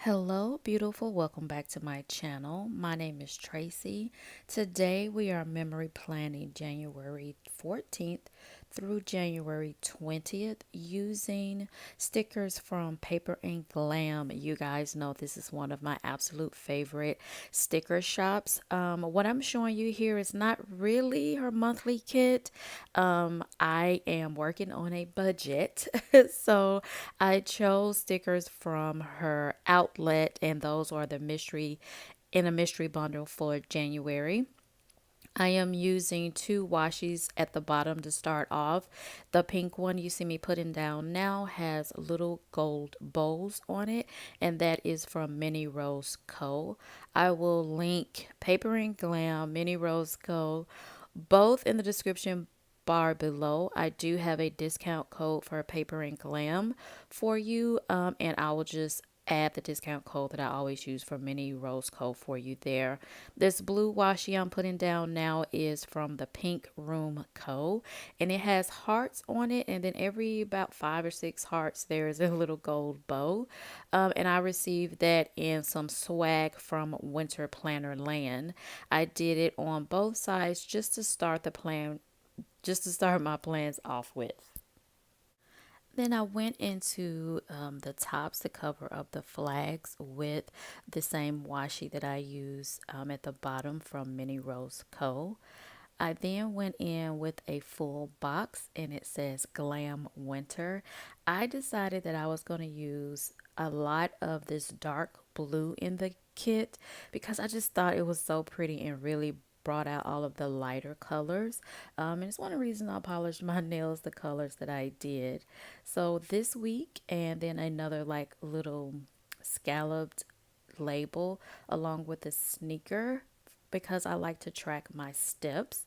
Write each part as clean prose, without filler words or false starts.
Hello, beautiful. Welcome back to my channel. My name is Tracy. Today we are memory planning January 14th through January 20th using stickers from Paper and Glam. You guys know this is one of my absolute favorite sticker shops. What I'm showing you here is not really her monthly kit. I am working on a budget, so I chose stickers from her outlet, and those are the mystery in a mystery bundle for January. I am using two washes at the bottom to start off. The pink one you see me putting down now has little gold bows on it, and that is from Mini Rose Co. I will link Paper and Glam, Mini Rose Co. both in the description bar below. I do have a discount code for Paper and Glam for you, and I will just add the discount code that I always use for Mini Rose Co for you there. This blue washi I'm putting down now is from the Pink Room Co, and it has hearts on it, and then every about 5 or 6 hearts there is a little gold bow. And I received that in some swag from Winter Planner Land. I did it on both sides just to start the plan, just to start my plans off with. Then I went into the tops, the cover of the flags with the same washi that I use at the bottom from Mini Rose Co. I then went in with a full box and it says Glam Winter. I decided that I was going to use a lot of this dark blue in the kit because I just thought it was so pretty and really brought out all of the lighter colors. And it's one of the reasons I polished my nails the colors that I did. So this week, and then another like little scalloped label along with a sneaker because I like to track my steps.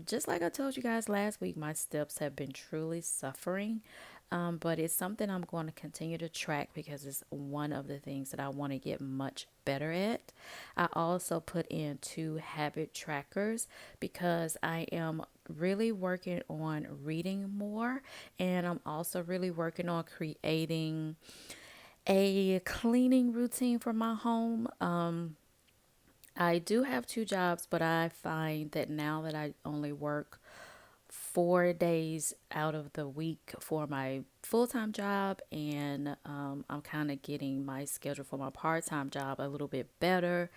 Just like I told you guys last week, my steps have been truly suffering. But it's something I'm going to continue to track because it's one of the things that I want to get much better at. I also put in 2 habit trackers because I am really working on reading more, and I'm also really working on creating a cleaning routine for my home. I do have 2 jobs, but I find that now that I only work 4 days out of the week for my full time job, and I'm kind of getting my schedule for my part time job a little bit better,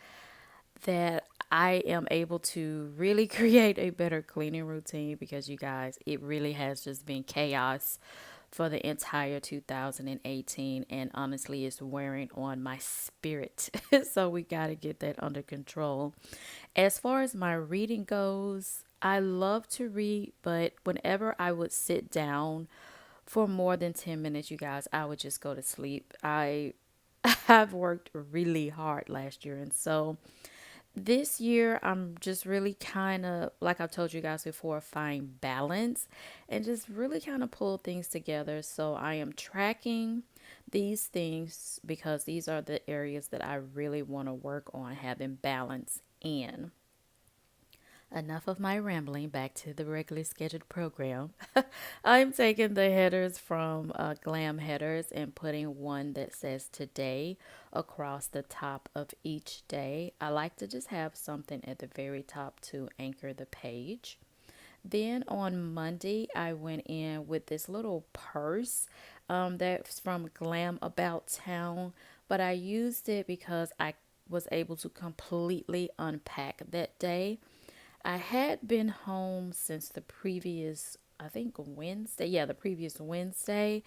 that I am able to really create a better cleaning routine because you guys, it really has just been chaos for the entire 2018, and honestly it's wearing on my spirit. So we got to get that under control. As far as my reading goes, I love to read, but whenever I would sit down for more than 10 minutes, you guys, I would just go to sleep. I have worked really hard last year, and so this year I'm just really kind of, like I've told you guys before, find balance and just really kind of pull things together. So I am tracking these things because these are the areas that I really want to work on having balance in. Enough of my rambling, back to the regularly scheduled program. I'm taking the headers from Glam Headers and putting one that says today across the top of each day. I like to just have something at the very top to anchor the page. Then on Monday, I went in with this little purse that's from Glam About Town, but I used it because I was able to completely unpack that day. I had been home since the previous, I think Wednesday. Yeah, the previous Wednesday.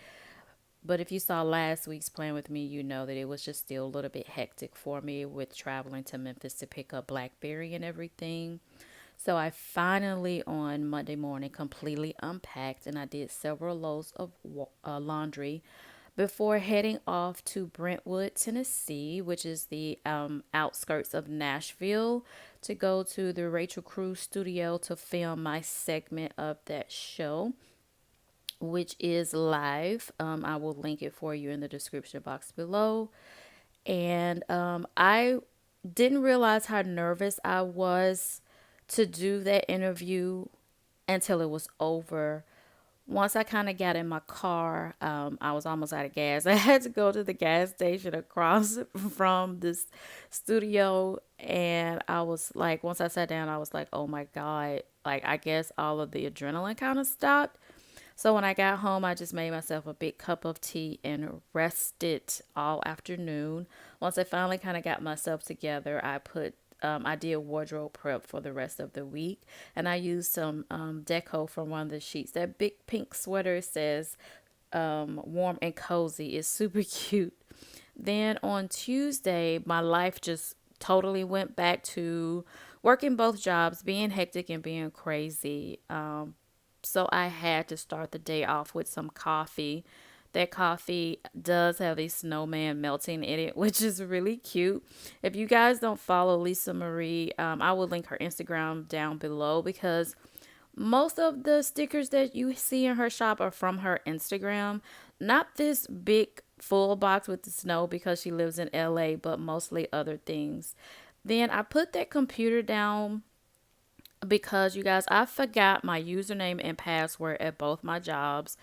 But if you saw last week's plan with me, you know that it was just still a little bit hectic for me with traveling to Memphis to pick up Blackberry and everything. So I finally on Monday morning completely unpacked and I did several loads of laundry before heading off to Brentwood, Tennessee, which is the outskirts of Nashville, to go to the Rachel Cruz studio to film my segment of that show, which is live. I will link it for you in the description box below. And I didn't realize how nervous I was to do that interview until it was over Once I kind of got in my car, I was almost out of gas. I had to go to the gas station across from this studio. And I was like, once I sat down, I was like, oh my God. Like, I guess all of the adrenaline kind of stopped. So when I got home, I just made myself a big cup of tea and rested all afternoon. Once I finally kind of got myself together, I did wardrobe prep for the rest of the week, and I used some deco from one of the sheets. That big pink sweater says warm and cozy. It's super cute. Then on Tuesday, my life just totally went back to working both jobs, being hectic and being crazy. So I had to start the day off with some coffee. That coffee does have a snowman melting in it, which is really cute. If you guys don't follow Lisa Marie, I will link her Instagram down below because most of the stickers that you see in her shop are from her Instagram. Not this big full box with the snow because she lives in LA, but mostly other things. Then I put that computer down because you guys, I forgot my username and password at both my jobs,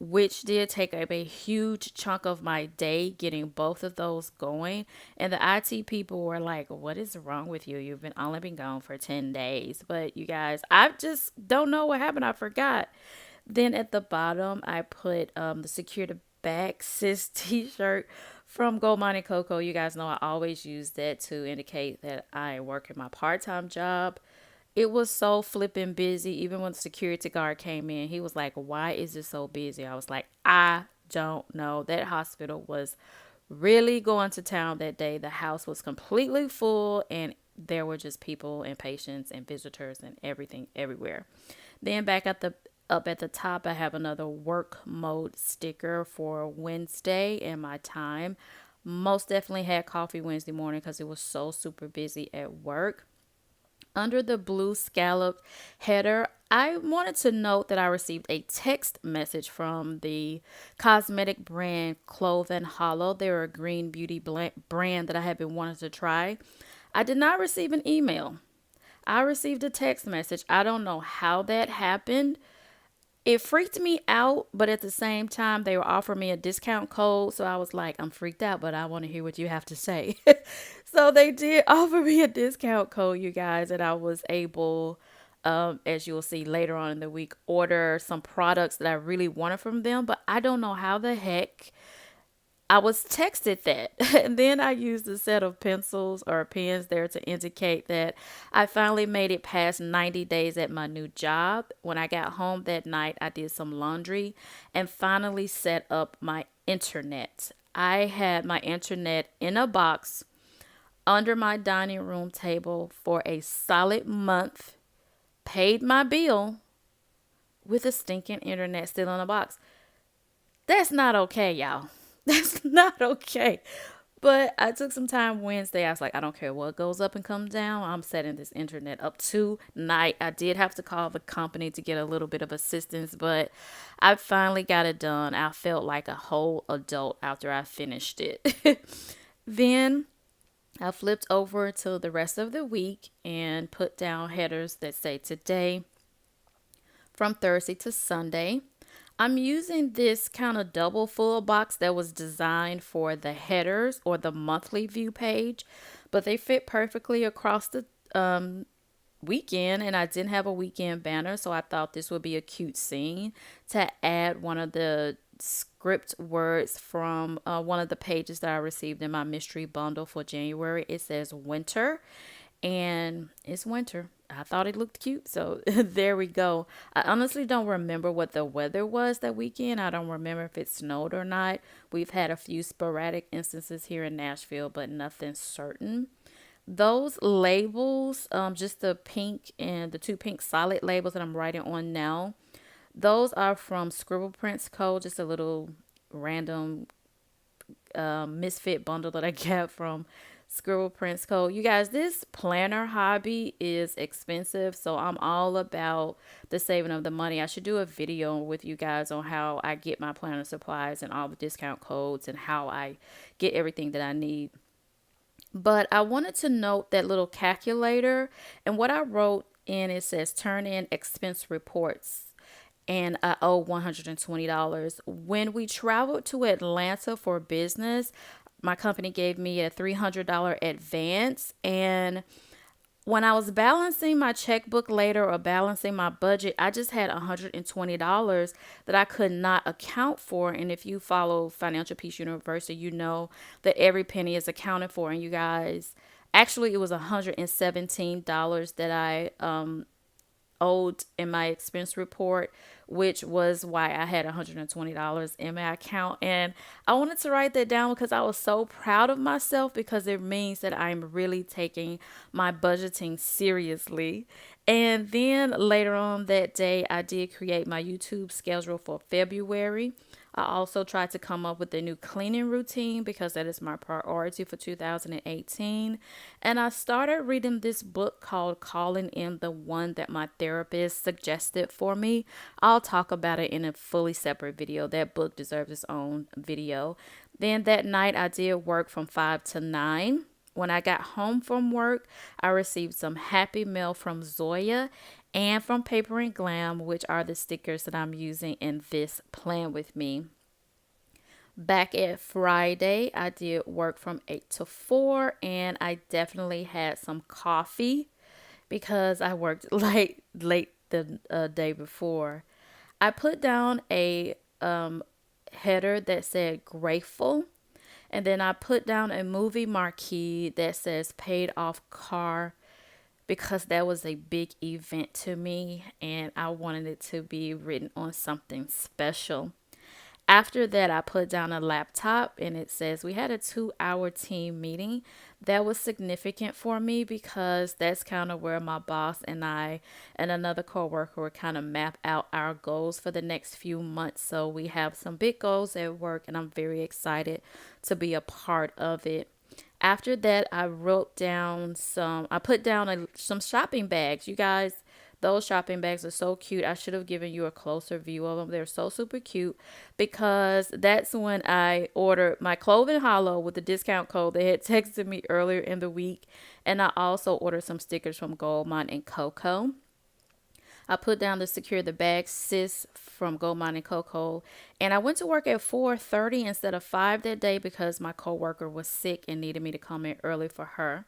which did take up a huge chunk of my day getting both of those going. And the IT people were like, "What is wrong with you? You've been only been gone for 10 days." But you guys, I just don't know what happened. I forgot. Then at the bottom, I put the Secure the Back Sis t-shirt from Gold Mining Coco. You guys know I always use that to indicate that I work in my part-time job. It was so flipping busy. Even when the security guard came in, he was like, "Why is it so busy?" I was like, "I don't know." That hospital was really going to town that day. The house was completely full, and there were just people and patients and visitors and everything everywhere. Then back at the up at the top, I have another work mode sticker for Wednesday and my time. Most definitely had coffee Wednesday morning because it was so super busy at work. Under the blue scalloped header, I wanted to note that I received a text message from the cosmetic brand Clove and Hollow. They're a green beauty brand that I have been wanting to try. I did not receive an email. I received a text message. I don't know how that happened. It freaked me out, but at the same time, they were offering me a discount code. So I was like, I'm freaked out, but I want to hear what you have to say. So they did offer me a discount code, you guys, and I was able, as you'll see later on in the week, order some products that I really wanted from them. But I don't know how the heck I was texted that. And then I used a set of pencils or pens there to indicate that I finally made it past 90 days at my new job. When I got home that night, I did some laundry and finally set up my internet. I had my internet in a box under my dining room table for a solid month, paid my bill with a stinking internet still in a box. That's not okay, y'all. That's not okay. But I took some time Wednesday. I was like, I don't care what goes up and comes down. I'm setting this internet up tonight. I did have to call the company to get a little bit of assistance, but I finally got it done. I felt like a whole adult after I finished it. Then I flipped over to the rest of the week and put down headers that say today from Thursday to Sunday. I'm using this kind of double full box that was designed for the headers or the monthly view page, but they fit perfectly across the weekend, and I didn't have a weekend banner, so I thought this would be a cute scene to add one of the script words from one of the pages that I received in my mystery bundle for January. It says winter, and it's winter. I thought it looked cute, so there we go. I honestly don't remember what the weather was that weekend. I don't remember if it snowed or not. We've had a few sporadic instances here in Nashville, but nothing certain. Those labels, just the pink and the two pink solid labels that I'm writing on now, those are from Scribble Prints Co. Just a little random misfit bundle that I got from Scribble Prints Co. You guys, this planner hobby is expensive, so I'm all about the saving of the money. I should do a video with you guys on how I get my planner supplies and all the discount codes and how I get everything that I need. But I wanted to note that little calculator, and what I wrote in, it says turn in expense reports. and I owe $120. When we traveled to Atlanta for business, my company gave me a $300 advance, and when I was balancing my checkbook later or balancing my budget, I just had $120 that I could not account for. And if you follow Financial Peace University, you know that every penny is accounted for. And you guys, actually, it was $117 that I owed in my expense report, which was why I had $120 in my account. And I wanted to write that down because I was so proud of myself, because it means that I'm really taking my budgeting seriously. And then later on that day, I did create my YouTube schedule for February. I also tried to come up with a new cleaning routine because that is my priority for 2018. And I started reading this book called Calling in the One that my therapist suggested for me. I'll talk about it in a fully separate video. That book deserves its own video. Then that night I did work from 5 to 9. When I got home from work, I received some happy mail from Zoya and from Paper and Glam, which are the stickers that I'm using in this plan with me. Back at Friday, I did work from 8 to 4, and I definitely had some coffee because I worked late the day before. I put down a header that said grateful, and then I put down a movie marquee that says paid off car, because that was a big event to me and I wanted it to be written on something special. After that, I put down a laptop and it says we had a 2-hour team meeting. That was significant for me because that's kind of where my boss and I and another coworker were kind of map out our goals for the next few months. So we have some big goals at work and I'm very excited to be a part of it. After that, I put down some shopping bags. You guys, those shopping bags are so cute. I should have given you a closer view of them. They're so super cute because that's when I ordered my Clothing Hollow with the discount code. They had texted me earlier in the week. And I also ordered some stickers from Goldmine and Coco. I put down to secure the bag sis from Goldmine and Coco. And I went to work at 4:30 instead of 5 that day because my coworker was sick and needed me to come in early for her.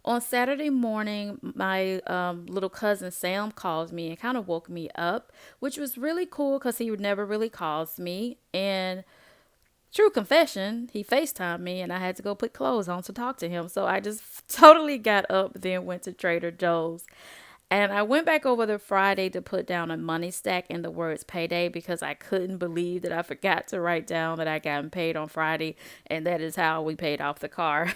On Saturday morning, my little cousin Sam calls me and kind of woke me up, which was really cool because he never really calls me. And true confession, he FaceTimed me and I had to go put clothes on to talk to him. So I just totally got up, then went to Trader Joe's. And I went back over the Friday to put down a money stack in the words payday because I couldn't believe that I forgot to write down that I got paid on Friday. And that is how we paid off the car.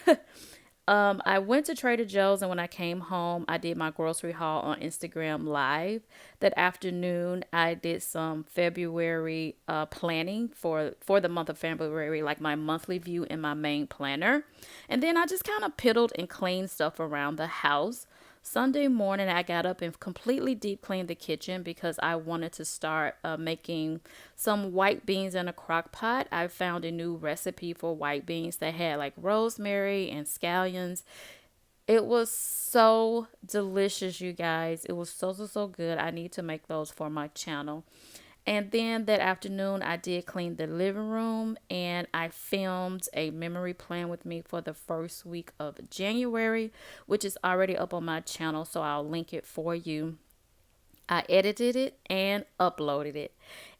I went to Trader Joe's, and when I came home, I did my grocery haul on Instagram Live. That afternoon, I did some February planning for the month of February, like my monthly view in my main planner. And then I just kind of piddled and cleaned stuff around the house. Sunday morning, I got up and completely deep cleaned the kitchen because I wanted to start making some white beans in a crock pot. I found a new recipe for white beans that had like rosemary and scallions. It was so delicious, you guys. It was so good. I need to make those for my channel. And then that afternoon, I did clean the living room and I filmed a memory plan with me for the first week of January, which is already up on my channel, so I'll link it for you. I edited it and uploaded it.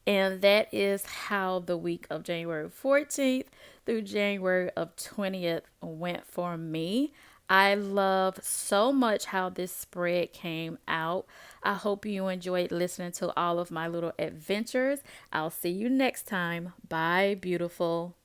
And that is how the week of January 14th through January of 20th went for me. I love so much how this spread came out. I hope you enjoyed listening to all of my little adventures. I'll see you next time. Bye, beautiful.